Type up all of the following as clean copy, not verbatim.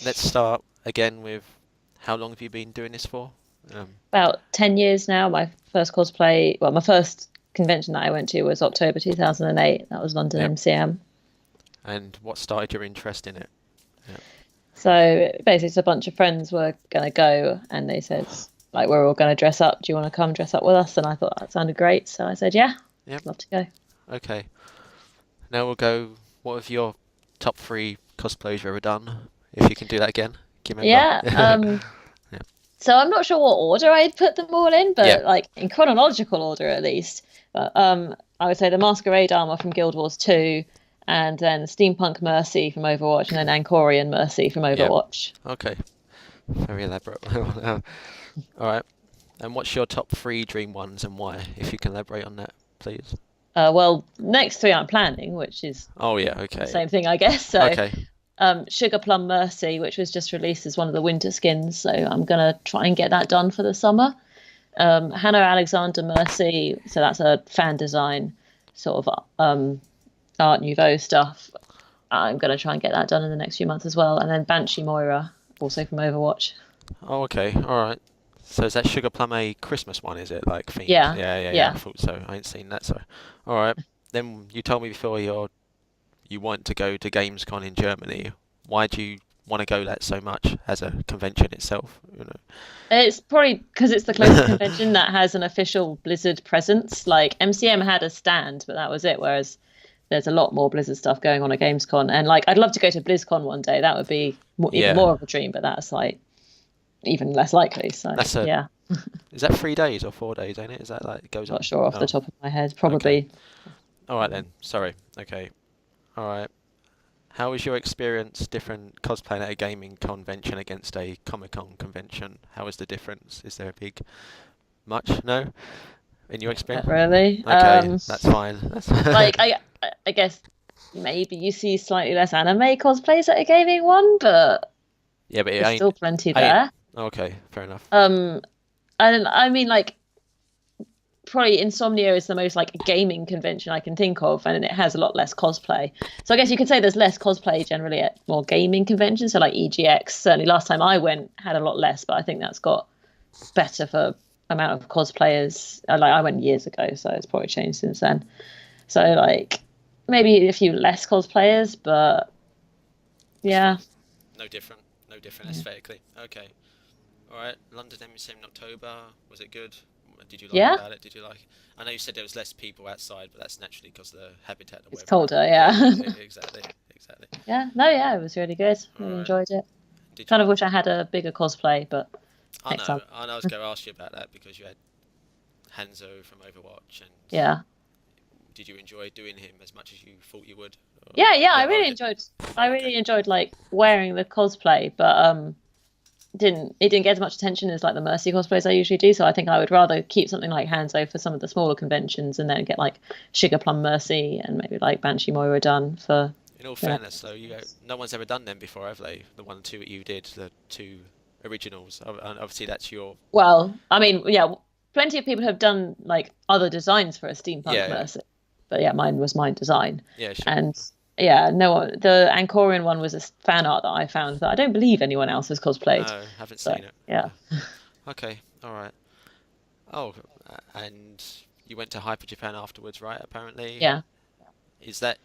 let's start again with how long have you been doing this for? Um, About 10 years now. My first convention that I went to was October 2008. That was London yep. MCM. And what started your interest in it? Yep. So basically, it's a bunch of friends were going to go and they said, like, we're all going to dress up. Do you want to come dress up with us? And I thought that sounded great. So I said, yeah, Yep. I'd love to go. Okay. Now we'll go. What have your top three cosplays you've ever done? If you can do that again. Can you remember? Yeah. Yeah. So I'm not sure what order I'd put them all in, Yep. but like in chronological order at least. But I would say the Masquerade Armor from Guild Wars 2, and then Steampunk Mercy from Overwatch, and then Ancorian Mercy from Yep. Overwatch. Okay. Very elaborate. All right. And what's your top three dream ones and why? If you can elaborate on that, please. Well, next three I'm planning, which is Oh yeah. the Okay. same thing, I guess. So Okay. Sugar Plum Mercy, which was just released as one of the winter skins, so I'm gonna try and get that done for the summer. Hannah Alexander Mercy, so that's a fan design sort of Art Nouveau stuff. I'm gonna try and get that done in the next few months as well. And then Banshee Moira, also from Overwatch. Oh, okay. All right. So is that Sugar Plum a Christmas one, is it? Like themed? Yeah, Yeah, yeah, yeah. I yeah. thought so. I ain't seen that, so. All right. Then you told me before you want to go to Gamescom in Germany. Why do you want to go that so much as a convention itself? It's probably because it's the closest convention that has an official Blizzard presence. Like MCM had a stand, but that was it. Whereas there's a lot more Blizzard stuff going on at Gamescom. And like, I'd love to go to BlizzCon one day. That would be even Yeah. more of a dream, but that's like even less likely. So That's a. yeah, Is that 3 days or 4 days, ain't it? Is that like it goes not on? sure off the Oh, top of my head. okay. Probably. All right then. Sorry. Okay. All right. How was your experience different cosplaying at a gaming convention against a Comic Con convention? How was the difference? Is there a big much? No? In your Not experience? really. Okay, that's fine. That's Like I guess maybe you see slightly less anime cosplays at a gaming one, but yeah, but it there's ain't. still plenty Ain't. there. Okay, fair enough. Um, and I mean, like, probably Insomnia is the most like gaming convention I can think of, and it has a lot less cosplay. So I guess you could say there's less cosplay generally at more gaming conventions. So like EGX, certainly last time I went had a lot less, but I think that's got better for amount of cosplayers. Like I went years ago, so it's probably changed since then. So like maybe a few less cosplayers, but yeah, No different. No different yeah, aesthetically. Okay. All right. London MSM in October. Was it good? What did you like yeah. about it? Did you like? I know you said there was less people outside, but that's naturally because of the habitat, the It's weather. colder, Yeah, yeah. exactly, exactly. Yeah, no, yeah, it was really good. All Really right. enjoyed it. Did Kind of wish I had a bigger cosplay, but I next know? time. I know. I was going to ask you about that because you had Hanzo from Overwatch, and Yeah. did you enjoy doing him as much as you thought you would? Yeah, yeah, I Oh, really did. enjoyed I Okay. really enjoyed like wearing the cosplay, but didn't get as much attention as like the Mercy cosplays I usually do, so I think I would rather keep something like Hanzo for some of the smaller conventions and then get like Sugar Plum Mercy and maybe like Banshee Moira done for In all the next fairness, though, conventions. no one's ever done them before, have they? The one, two that you did, the two originals. And obviously, that's your. Well, I mean, yeah, plenty of people have done like other designs for a steampunk Yeah, yeah, Mercy, but yeah, mine was mine design, yeah. Sure. and yeah, no one, the Ancorian one was a fan art that I found that I don't believe anyone else has cosplayed. No, haven't So seen it. yeah, Okay, all right. Oh, and you went to Hyper Japan afterwards, right? Apparently, yeah. is that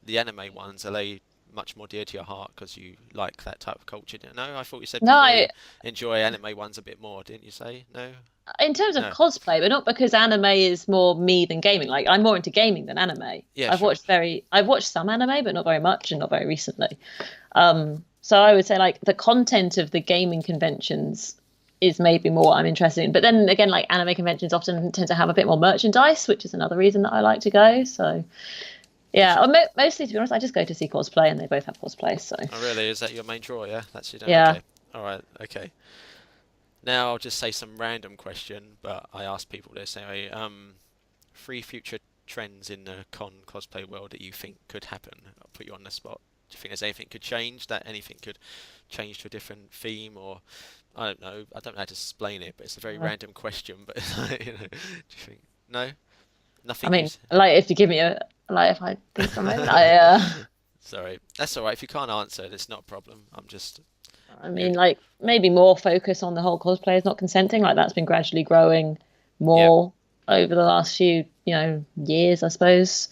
the anime ones? Are they much more dear to your heart because you like that type of culture? No, I thought you said No, before you enjoy anime ones a bit more, didn't you say? No, in terms of no. cosplay, but not because anime is more me than gaming. Like I'm more into gaming than anime. Yeah, sure. I've watched some anime, but not very much and not very recently. So I would say like the content of the gaming conventions is maybe more what I'm interested in. But then again, like anime conventions often tend to have a bit more merchandise, which is another reason that I like to go. So Did yeah, you? mostly to be honest, I just go to see cosplay, and they both have cosplay. So Oh, really? Is that your main draw? Yeah, that's you. Don't. yeah, Okay. All right. Okay. Now I'll just say some random question, but I ask people this anyway. Three future trends in the cosplay world that you think could happen. I'll put you on the spot. Do you think there's anything could change? That anything could change to a different theme, or I don't know. I don't know how to explain it, but it's a very uh, random question. But do you think no? I Nothing you. mean, like if you give me a like if I think for a moment, I Sorry, that's all right. If you can't answer, it's not a problem. I'm just I you. mean, like maybe more focus on the whole cosplayers not consenting. Like that's been gradually growing Yeah, more over the last few, years, I suppose.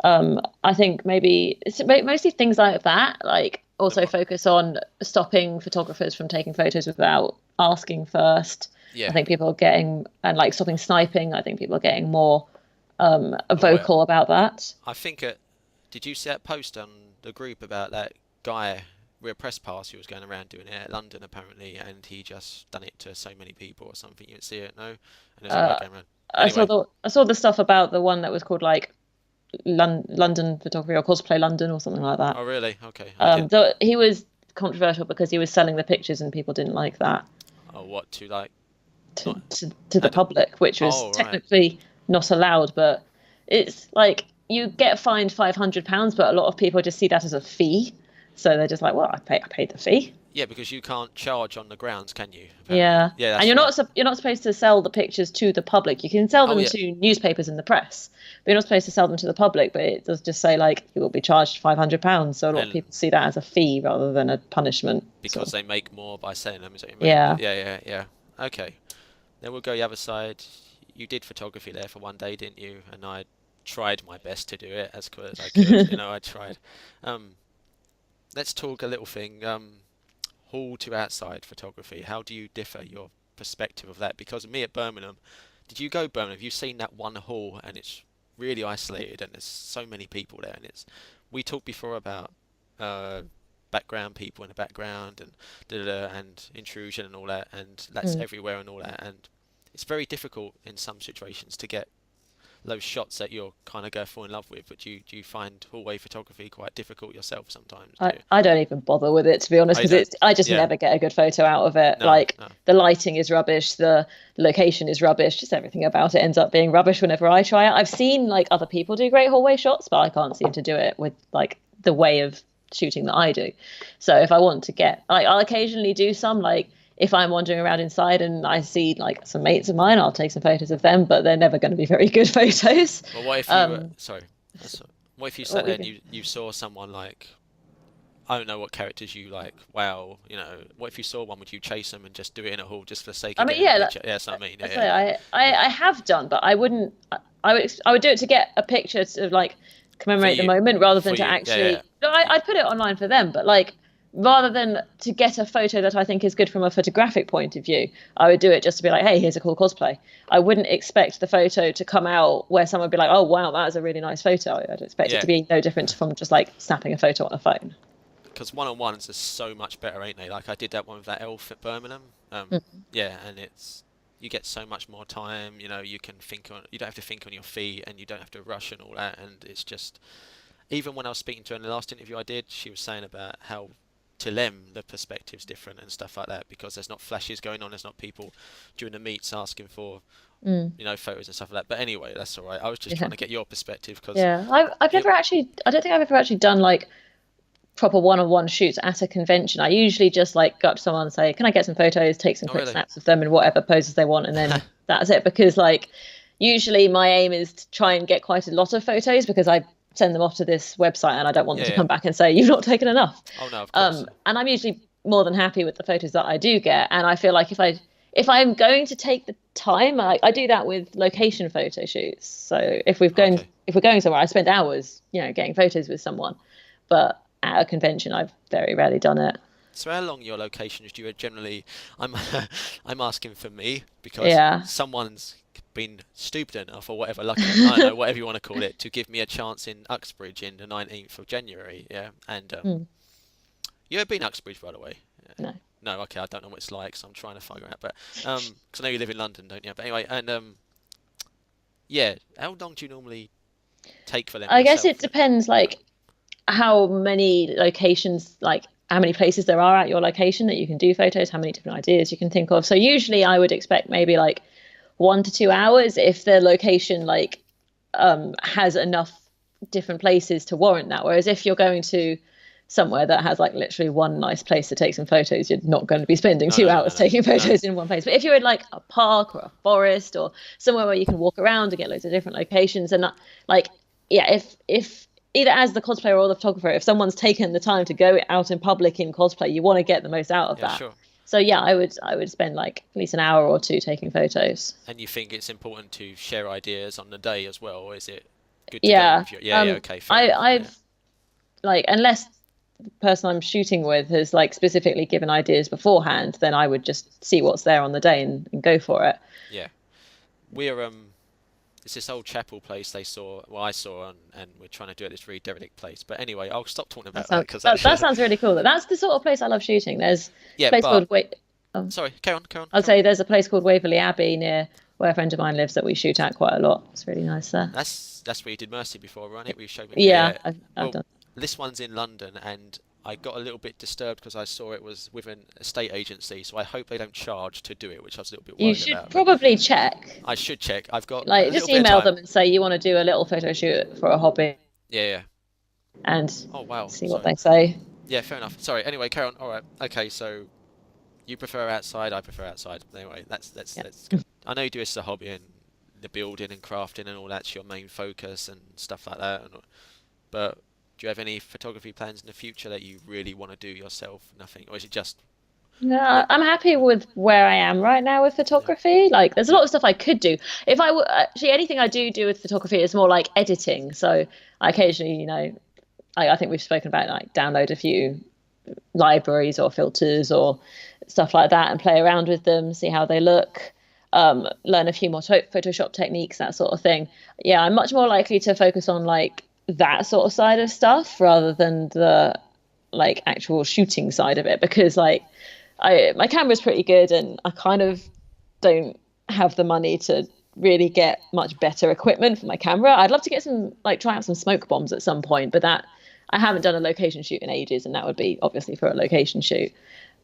I think maybe it's mostly things like that. Like the also mo- focus on stopping photographers from taking photos without asking first. I yeah. think people are getting and like stopping sniping. I think people are getting more Oh wait, vocal about that. I think did you see that post on the group about that guy with a press pass who was going around doing it at London apparently, and he just done it to so many people or something? You didn't see it, no? And there's a guy Uh, going around. I saw Anyway, the stuff about the one that was called like London photography or cosplay London or something like that. oh really? Okay, I didn't. So he was controversial because he was selling the pictures and people didn't like that Oh, what to like? to Not to the and public, which was oh right. technically not allowed. But it's like you get fined £500, but a lot of people just see that as a fee, so they're just like, well, I paid the fee. Yeah, because you can't charge on the grounds, can you? Apparently. Yeah, Yeah, and that's right. you're not supposed to sell the pictures to the public. You can sell Oh them yeah, to newspapers and the press, but you're not supposed to sell them to the public. But it does just say like you will be charged £500. So a lot of and people see that as a fee rather than a punishment. because So they make more by selling them, is what you mean? yeah, Yeah, yeah, yeah. Okay. Then we'll go the other side. You did photography there for one day, didn't you? And I tried my best to do it as good as I could. I tried. Um, let's talk a little thing. Hall to outside photography. How do you differ your perspective of that? Because me at Birmingham, did you go Birmingham? Have you seen that one hall and it's really isolated and there's so many people there and it's. We talked before about uh, background people in the background and and intrusion and all that and that's Mm. everywhere and all that and it's very difficult in some situations to get those shots that you're kind of go fall in love with. But do you find hallway photography quite difficult yourself sometimes? Do you? I don't even bother with it to be honest I because don't. I just Yeah. never get a good photo out of it. No. Like No. the lighting is rubbish, the location is rubbish, just everything about it ends up being rubbish whenever I try it. I've seen like other people do great hallway shots, but I can't seem to do it with like the way of shooting that I do. So if I want to get like I'll occasionally do some like if I'm wandering around inside and I see like some mates of mine, I'll take some photos of them, but they're never going to be very good photos. Well, what if you Um, sorry, what if you what sat were there you and gonna- you saw someone like I don't know what characters you like. Wow, what if you saw one? Would you chase them and just do it in a hall just for the sake I of mean, getting a yeah, picture? Yeah, that's what I mean. I Yeah, say I have done, but I wouldn't. I would do it to get a picture to like for commemorate the you, moment rather for than to you. Yeah, yeah, actually. No, I'd put it online for them, but like rather than to get a photo that I think is good from a photographic point of view, I would do it just to be like, hey, here's a cool cosplay. I wouldn't expect the photo to come out where someone would be like, oh wow, that is a really nice photo. I'd expect it yeah. to be no different from just like snapping a photo on a phone. Because one-on-ones are so much better, ain't they? Like I did that one with that elf at Birmingham. Yeah, and it's you get so much more time. You can think on. You don't have to think on your feet, and you don't have to rush and all that. And it's just even when I was speaking to her in the last interview I did, she was saying about how to them the perspective's different and stuff like that because there's not flashes going on. There's not people during the meets asking for Mm, photos and stuff like that. But anyway, that's all right. I was just yeah, trying to get your perspective because yeah. I've you never actually. I don't think I've ever actually done like proper one-on-one shoots at a convention. I usually just like go up to someone and say, "Can I get some photos?" Take some oh quick really snaps of them in whatever poses they want, and then that's it. Because like usually my aim is to try and get quite a lot of photos because I send them off to this website and I don't want them yeah, to yeah. come back and say you've not taken enough. Oh no, of course. And I'm usually more than happy with the photos that I do get, and I feel like if I'm going to take the time, I do that with location photo shoots. So Okay. if we're going somewhere, I spend hours, getting photos with someone. But at a convention, I've very rarely done it. So how long your locations do you generally? I'm I'm asking for me because Yeah. someone's been stupid enough or whatever, lucky I don't know, whatever you want to call it, to give me a chance in Uxbridge in the 19th of January. Yeah, and Mm, you ever been Uxbridge by the way? Yeah. no. No, okay, I don't know what it's like, so I'm trying to figure out. But because I know you live in London, don't you? But anyway, and yeah, how long do you normally take for them I guess it yourself? depends, like how many locations, like how many places there are at your location that you can do photos, how many different ideas you can think of. So usually I would expect maybe like 1 to 2 hours if the location like has enough different places to warrant that. Whereas if you're going to somewhere that has like literally one nice place to take some photos, you're not going to be spending No, two no, no, no, hours no, taking no. photos in one place. But if you're in like a park or a forest or somewhere where you can walk around and get loads of different locations and that, like, yeah, if either as the cosplayer or the photographer, if someone's taken the time to go out in public in cosplay, you want to get the most out of Yeah, that. sure. So yeah, I would spend like at least an hour or two taking photos. And you think it's important to share ideas on the day as well, or is it good to go Yeah. with your? Yeah, yeah, okay, fair I enough. Yeah, I've like unless the person I'm shooting with has like specifically given ideas beforehand, then I would just see what's there on the day and go for it. yeah. We're it's this old chapel place they saw. Well, I saw, and we're trying to do it at this really derelict place. But anyway, I'll stop talking That about that sounds because that sounds really cool. That's the sort of place I love shooting. There's a yeah, place but called Wait. sorry, carry on, carry on, I'd carry on. say there's a place called Waverley Abbey near where a friend of mine lives that we shoot at quite a lot. It's really nice there. That's where you did Mercy before, right? It where you showed me. Yeah, Yeah, yeah. I've Well, done. this one's in London, and I got a little bit disturbed because I saw it was with an estate agency. So I hope they don't charge to do it, which I was a little bit You worried should about. But probably check. I should check. I've got a Like, little just bit of email time. them and say you want to do a little photo shoot for a hobby Yeah, yeah. and Oh wow. see what Sorry. they say. Yeah, fair enough. Sorry. Anyway, carry on. All right. Okay, so you prefer outside. I prefer outside. Anyway, that's Yeah. good. I know you do this as a hobby and the building and crafting and all that's your main focus and stuff like that. But do you have any photography plans in the future that you really want to do yourself? Nothing, or is it just No, what? I'm happy with where I am right now with Yeah, photography. Like, there's a yeah. lot of stuff I could do. If I were actually anything I do with photography is more like editing. So I occasionally, I think we've spoken about like download a few libraries or filters or stuff like that and play around with them, see how they look, learn a few more Photoshop techniques, that sort of thing. Yeah, I'm much more likely to focus on like that sort of side of stuff rather than the like actual shooting side of it because like my camera's pretty good and I kind of don't have the money to really get much better equipment for my camera. I'd love to get some like try out some smoke bombs at some point, but that I haven't done a location shoot in ages, and that would be obviously for a location shoot.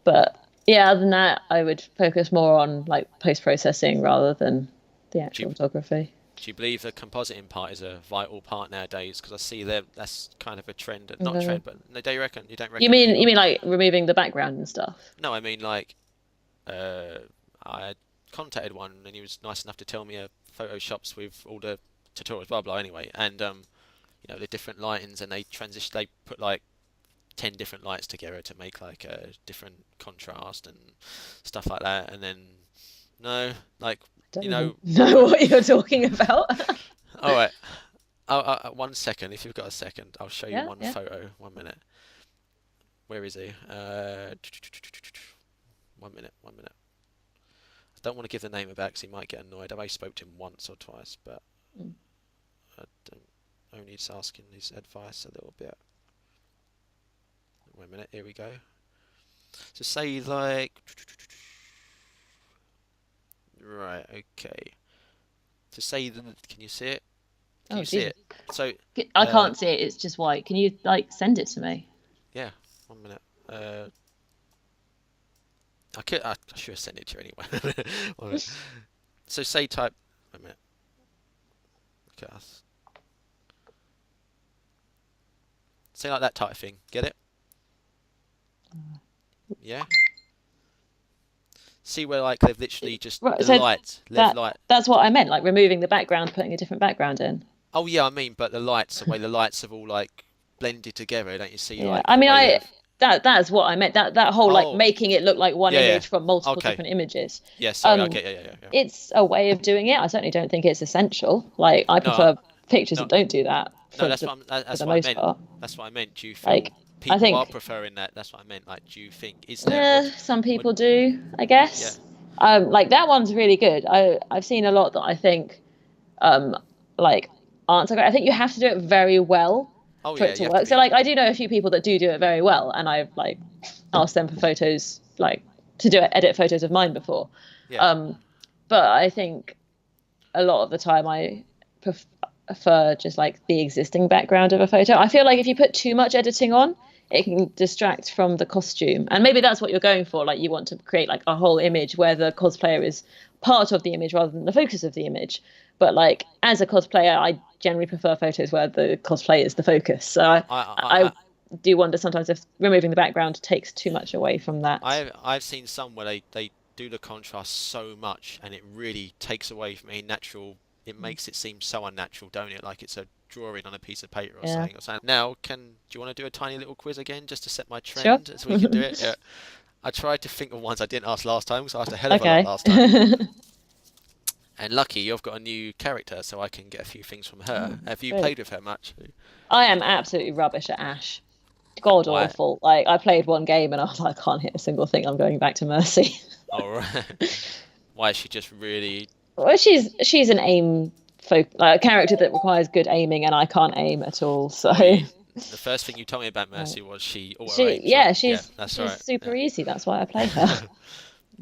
But yeah, other than that, I would focus more on like post processing rather than the Do you, actual photography. do you believe the compositing part is a vital part nowadays? Because I see that's kind of a trend, not a No. trend, but no, do you reckon? You don't You reckon mean you people? mean like removing the background and stuff? No, I mean like uh, I had contacted one and he was nice enough to tell me a photoshops with all the tutorials, blah blah. Anyway, and the different lightings and they transition. They put like 10 different lights together to make like a different contrast and stuff like that. And then no, like Don't you even know, know what you're talking about. all right. 1 second, if you've got a second, I'll show you Yeah, one yeah. photo. 1 minute. Where is he? 1 minute. 1 minute. I don't want to give the name back because he might get annoyed. I've only spoke to him once or twice, but Mm. I don't, only just asking his advice a little bit. 1 minute. Here we go. So say like, right, okay. To say the, can you see it? Can Oh you see Jesus, it? So, I uh, can't see it. It's just white. Can you like send it to me? yeah, 1 minute. I should have sent it to you anyway. 1 minute. So say type. 1 minute. Okay. Say like that type of thing. Get it? Yeah. See where like they've literally just Right, the so lights, left that light. that's what I meant, like removing the background, putting a different background in. Oh yeah, I mean, but the lights, the way the lights have all like blended together, don't you see Yeah, like I the mean, way they've? that's what I meant. That whole like Oh, making it look like one yeah, yeah. image from multiple Okay. different images. Yeah, sorry. Um, Okay, yeah. it's a way of doing it. I certainly don't think it's essential. Like I No, prefer pictures no, that don't do that no. That's what for that's the what I most meant. part. That's what I meant. Do you Like feel I people are think preferring that? That's what I meant. Like, do you think is there or some would people do, I yeah? guess. Like that one's really good. I've seen a lot that I think um like aren't so great. I think you have to do it very well Oh for yeah, it you to have to work. So be. like I do know a few people that do it very well, and I've like asked them for photos, like to do edit photos of mine before. Yeah. Um, but I think a lot of the time I prefer just like the existing background of a photo. I feel like if you put too much editing on, it can distract from the costume. And maybe that's what you're going for. Like you want to create like a whole image where the cosplayer is part of the image rather than the focus of the image. But like as a cosplayer, I generally prefer photos where the cosplay is the focus. So I I do wonder sometimes if removing the background takes too much away from that. I've seen some where they do the contrast so much and it really takes away from a natural. It makes it seem so unnatural, don't it? Like it's a drawing on a piece of paper or Yeah. something. Now, do you want to do a tiny little quiz again just to set my Sure. trend so we can do it? Yeah. I tried to think of ones I didn't ask last time because I asked a hell of a lot Okay. last time. And lucky you've got a new character, so I can get a few things from her. Have you Good. played with her much? I am absolutely rubbish at Ash. God Why? awful. Like I played one game and I was like, I can't hit a single thing. I'm going back to Mercy. All right. Why is she just really? Well, she's an like a character that requires good aiming, and I can't aim at all. So Oh, the first thing you told me about Mercy was she auto aims, right? Yeah, that's she's right. super Yeah. easy. That's why I play her.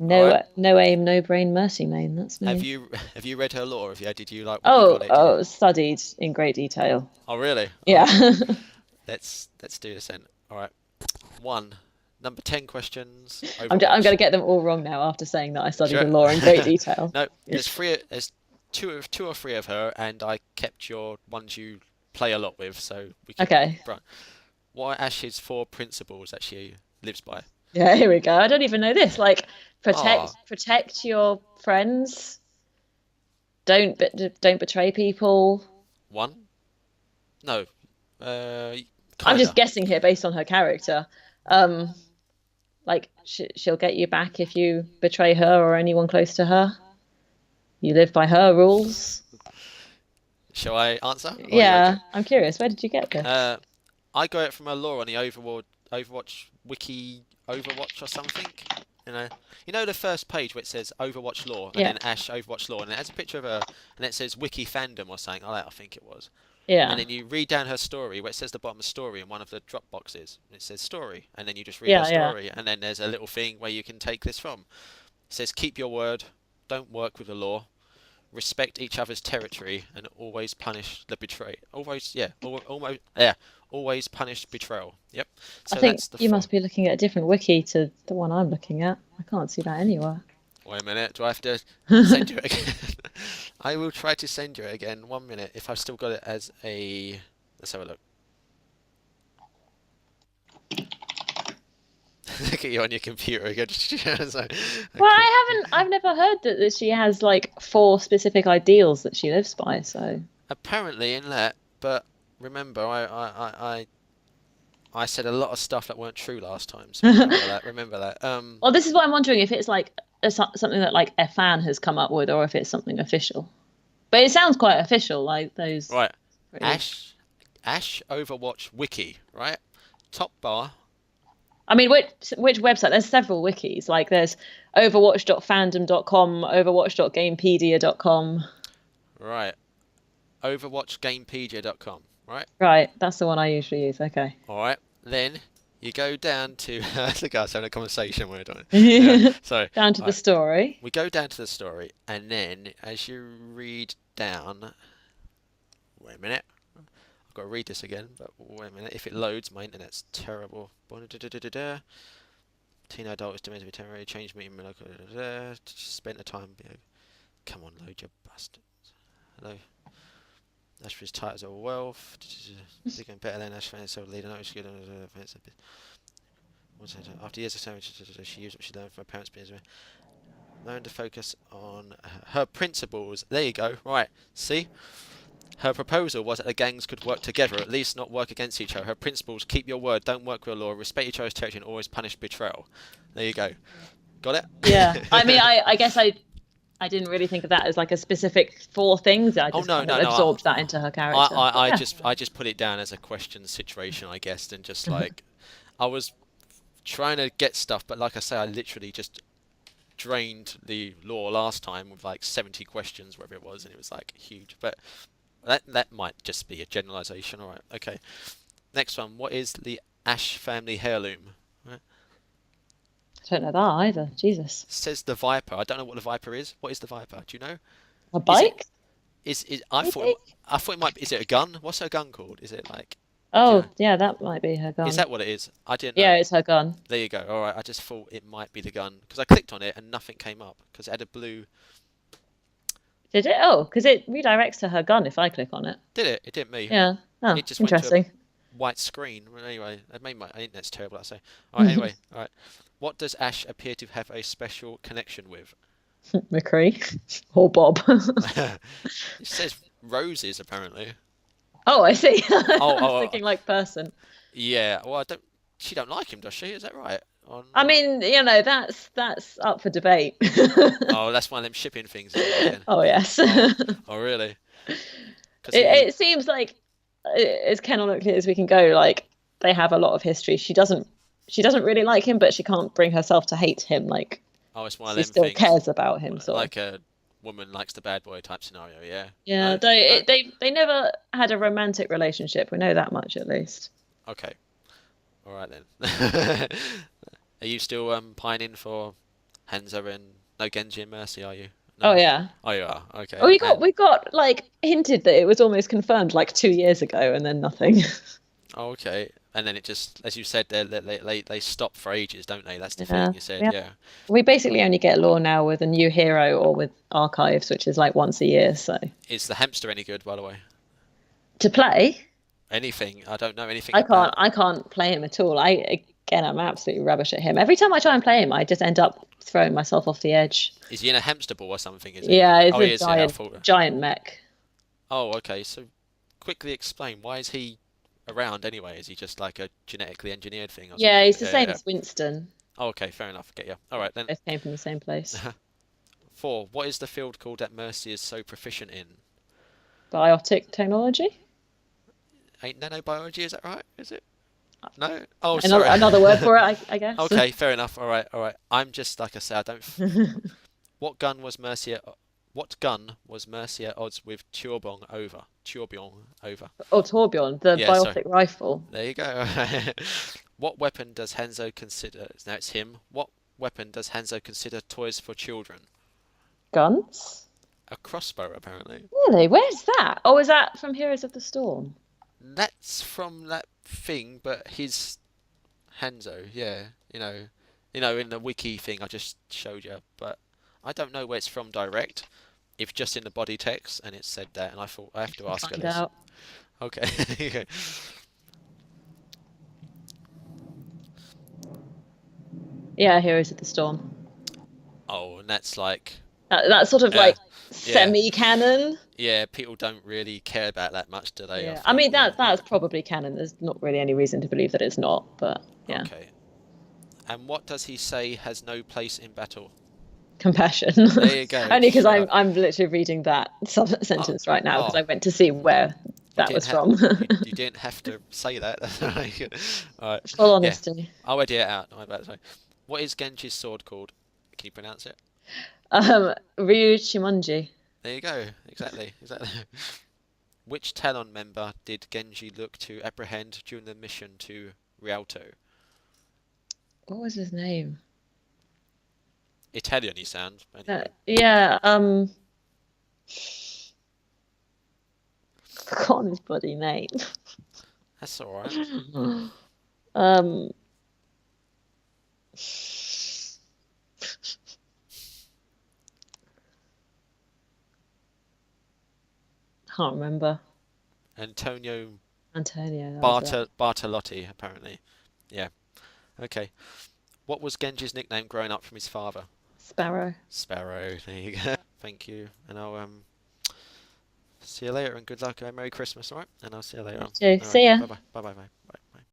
All right. No aim, no brain, Mercy main. That's Have me. you read her lore? Did you like when you got it? Studied in great detail. Oh, really? All Yeah. right. Let's do this then. All right. Number 10 questions. I'm Overwatch. going to get them all wrong now after saying that I studied Sure. the lore in great detail. No, there's two or three of her, and I kept your ones you play a lot with, so we can. Okay. Right. What are Ash's 4 principles that she lives by? Yeah, here we go. I don't even know this. Like Ah. protect your friends. Don't betray people. 1? No. I'm Kinda. just guessing here based on her character. Like she'll get you back if you betray her or anyone close to her. You live by her rules. Shall I answer? Yeah, I'm curious. Where did you get this? I got it from a lore on the Overwatch wiki, Overwatch or something. You know the first page where it says Overwatch lore and Yeah. then Ash Overwatch lore, and it has a picture of her, and it says Wiki fandom or something like that. I think it was. Yeah. And then you read down her story where it says the bottom of story in one of the drop boxes. And it says story, and then you just read her Yeah. story, and then there's a little thing where you can take this from. It says keep your word, don't work with the law, respect each other's territory, and always punish the betray. Always, yeah, almost, yeah, always punish betrayal. Yep. So I think that's the you 4. must be looking at a different wiki to the one I'm looking at. I can't see that anywhere. Wait a minute, do I have to send you it again? I will try to send you it again. 1 minute, if I've still got it as a... Let's have a look. Look at you on your computer again. I've never heard that she has like 4 specific ideals that she lives by, so. Apparently in that, but remember, I said a lot of stuff that weren't true last time, so remember that. Well, this is what I'm wondering if it's like something that like a fan has come up with or if it's something official. But it sounds quite official, like those. Right. Pretty... Ash Overwatch wiki, right? Top bar. I mean, which website? There's several wikis. Like there's overwatch.fandom.com, overwatch.gamepedia.com. Right. Overwatchgamepedia.com, right? Right, that's the one I usually use. Okay. All right. Then you go down to the guys having a conversation when we're doing it. Yeah, so down to the story. We go down to the story, and then as you read down, wait a minute. I've got to read this again, but wait a minute. If it loads, my internet's terrible. Teen adult is demanded to be temporary. Change meeting. Spent the time. Come on, load your bastards. Hello. Ash for his titles of wealth. Became better than Ash fans, so leader. After years of service, she used what she learned from her parents' business. Learned to focus on her principles. There you go. Right. See? Her proposal was that the gangs could work together, at least not work against each other. Her principles: keep your word, don't work with the law, respect each other's territory, and always punish betrayal. There you go. Got it? Yeah. I mean, I guess I didn't really think of that as like a specific 4 things. I just absorbed that into her character. I just put it down as a question situation, I guess, and just like I was trying to get stuff, but like I say, I literally just drained the lore last time with like 70 questions, whatever it was, and it was like huge. But that might just be a generalization. All right, okay. Next one. What is the Ash family heirloom? Right. I don't know that either. Jesus. It says the Viper. I don't know what the Viper is. What is the Viper? Do you know? A bike? I thought it might be. Is it a gun? What's her gun called? Is it like? Oh, yeah, that might be her gun. Is that what it is? I didn't know. Yeah, it's her gun. There you go. All right. I just thought it might be the gun because I clicked on it and nothing came up because it had a blue. Did it? Oh, because it redirects to her gun if I click on it. Did it? It didn't me. Yeah. Oh, it just interesting. Went to a white screen. Well, anyway, it made my internet's terrible. I say. All right. Anyway. All right. What does Ash appear to have a special connection with? McCree or Bob. It says roses apparently. Oh, I see. I Oh, was oh, thinking like person. yeah. Well, I don't. She don't like him, does she? Is that right? Or I not? mean, that's up for debate. Oh, that's one of them shipping things, is it again? Oh yes. Oh, oh, really? Because he. It seems like as canonically as we can go, like they have a lot of history. She doesn't really like him, but she can't bring herself to hate him. Like Oh, it's one of she them still things, cares about him, sort of. like a woman likes the bad boy type scenario. Yeah. Yeah, No, no. they never had a romantic relationship. We know that much at least. Okay. All right then. Are you still pining for Hanzo and no Genji and Mercy? Are you? Oh No. yeah. Oh, you are. Oh, Okay. we got like hinted that it was almost confirmed like 2 years ago, and then nothing. Oh, okay. And then it just, as you said, they stop for ages, don't they? That's the thing Yeah, you said. yeah. Yeah. We basically only get lore now with a new hero or with archives, which is like once a year. So Is the hamster any good, by the way? to play, Anything? I don't know anything I can't about. I can't play him at all. I'm absolutely rubbish at him. Every time I try and play him, I just end up throwing myself off the edge. Is he in a hamster ball or something? Is he? Yeah, it's Oh, a he is. Yeah. I giant thought. giant mech. Oh, okay. So quickly explain, why is he around anyway? Is he just like a genetically engineered thing or Yeah, something? he's the Yeah, yeah, same yeah. as Winston. Oh, okay, fair enough. Get you. All right then. Both came from the same place. 4. What is the field called that Mercy is so proficient in? Biotic technology. Ain't nanobiology, is that right? Is it? No? Oh, sorry. Another word for it, I guess. Okay, fair enough. All right, all right. I'm just like I said, I don't. What gun was Mercy at? What gun was Mercy at odds with Turbong over? Turbong over. Oh, Torbjorn, the Yeah, sorry. biotic rifle. There you go. What weapon does Hanzo consider? Now it's him. What weapon does Hanzo consider toys for children? Guns? A crossbow, apparently. Really? Where's that? Oh, is that from Heroes of the Storm? That's from that thing, but his Hanzo, yeah, in the wiki thing I just showed you, but I don't know where it's from direct. If just in the body text, and it said that, and I thought I have to ask her Find this. out. Okay. Yeah, Heroes of the Storm. Oh, and that's like, That's sort of uh, like yeah, semi-canon. yeah. People don't really care about that much, do they? I Yeah, I think. mean Yeah. that's probably canon. There's not really any reason to believe that it's not, but yeah, Okay. And what does he say has no place in battle? compassion. There you go. Only because Straight I'm up. I'm literally reading that Oh, sentence right now because oh, I went to see where you that didn't was have from. you didn't have to say that. All right. Full Yeah. honesty. I'll edit it out. I'm about to say. What is Genji's sword called? Can you pronounce it? Ryu Shimonji. There you go. Exactly. Exactly. Which Talon member did Genji look to apprehend during the mission to Rialto? What was his name? Italian, you sound. Anyway. Yeah, forgotten his bloody name. That's all right. Um, can't remember. Antonio Antonio, that was it. Bartolotti, apparently. Yeah. Okay. What was Genji's nickname growing up from his father? Sparrow. Sparrow. There you go. Thank you. And I'll see you later and good luck and Merry Christmas, alright? And I'll see you later on. You too. Alright. See ya. Bye bye. Bye bye bye. Bye.